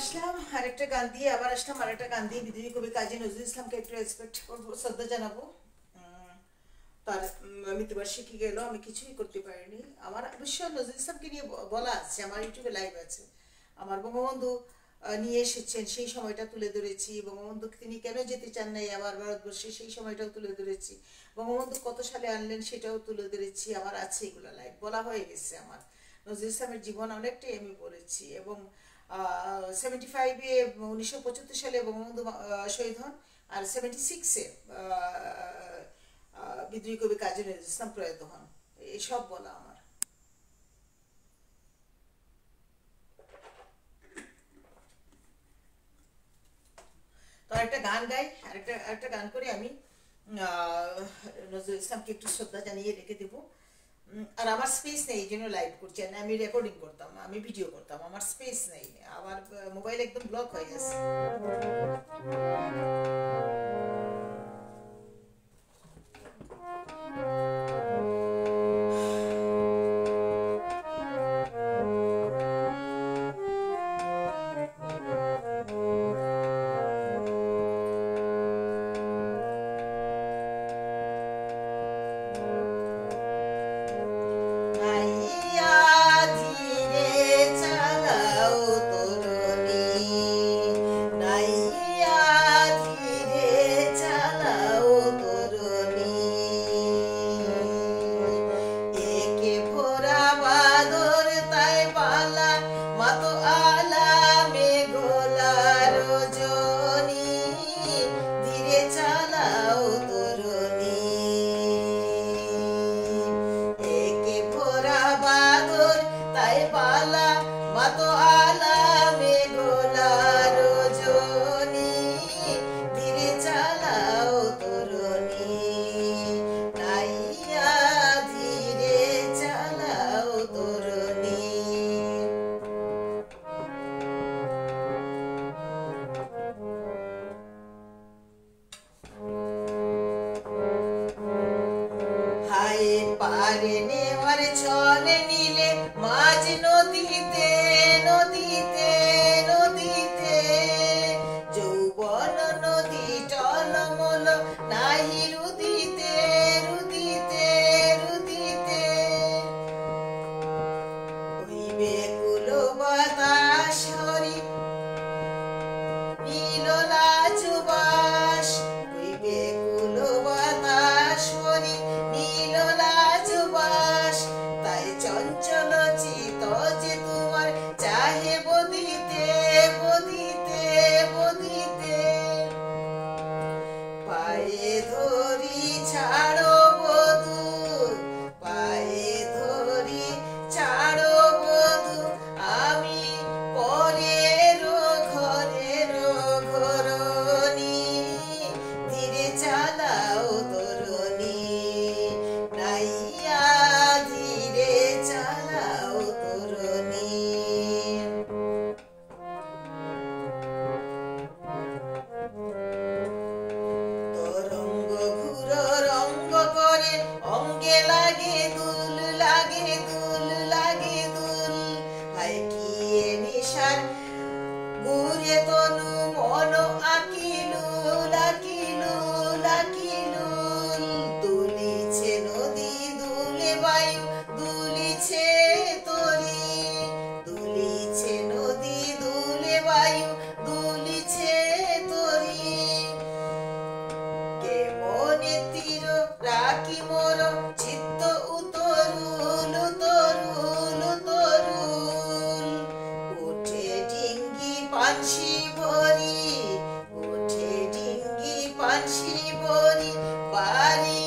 আসলাম আরেকটা গান দিয়ে, আবার আসলাম আরেকটা গান দিয়ে। বিদ্রোহী কবি কাজী নজরুল ইসলামকে একটু রেসপেক্ট করবো, শ্রদ্ধা জানাবো। তার মৃত্যুবার্ষিকী গেল, আমি কিছুই করতে পারিনি। আমার অবশ্য নজরুল ইসলামকে নিয়ে বলা আছে, আমার ইউটিউবে লাইভ আছে। আমার বঙ্গবন্ধু নিয়ে এসেছেন, সেই সময়টা তুলে ধরেছি। বঙ্গবন্ধু তিনি কেন যেতে চান নাই আবার ভারতবর্ষে, সেই সময়টাও তুলে ধরেছি। বঙ্গবন্ধু কত সালে আনলেন সেটাও তুলে ধরেছি। আমার আছে এগুলো লাইভ, বলা হয়ে গেছে। আমার নজরুল ইসলামের জীবন অনেকটাই আমি পড়েছি। এবং 75-এ 1975 সালে বঙ্গবন্ধু শহীদ হন, আর 76-এ বিদ্রোহী কবি কাজী নজরুল ইসলাম প্রয়াত হন। এসব বলা আমার। তো আরেকটা গান গাই, আরেকটা গান করে আমি নজরুল ইসলামকে একটু শ্রদ্ধা জানিয়ে রেখে দেবো। আর আমার স্পেস নেই, এই জন্য লাইভ করছি। আর আমি রেকর্ডিং করতাম, আমি ভিডিও করতাম, আমার স্পেস নেই, আমার মোবাইল একদম ব্লক হয়ে গেছে। পারে নেওয়ার চলে নিলে মাঝ নদীতে, নদীতে, নদীতে যৌবন নদী টলমল নাহি রুদিতে, রুদিতে, রুদিতে হইবে কুল বাতাস হরি নীল লাজবাস, হইবে কুল বাতাস হরি নীল লাজবাস। তাই চঞ্চল চিত যে তোমার চাহে বদিতে, বদিতে, বদিতে পায়ে ধরি ছাড়ো বধু, পায়ে ধরি ছাড়ো বধু আমি পরের ঘরের ঘরণী। ধীরে চালাও তরুণী নাইয়া, ধীরে চালাও তরুণী। তরঙ্গ ঘুর রঙ্গ করে অঙ্গে লাগে দুল, লাগে দুল, লাগে দুল। হায় কি এ নিশার ঘুরে তনু মন আকিলুল, আকিলুল, আকিলুল। দুলিছে নদী দুলে বায়ু দুলিছে তরি, দুলিছে নদী দুলে বায়ু দুলিছে তরি। কেমনে তীর রাখি মোর চিত্ত উতরুল, উতরুল, উতরুল। উঠে ডিঙ্গি পানসি ভরি, উঠে ডিঙ্গি পানসি ভরি বাড়ি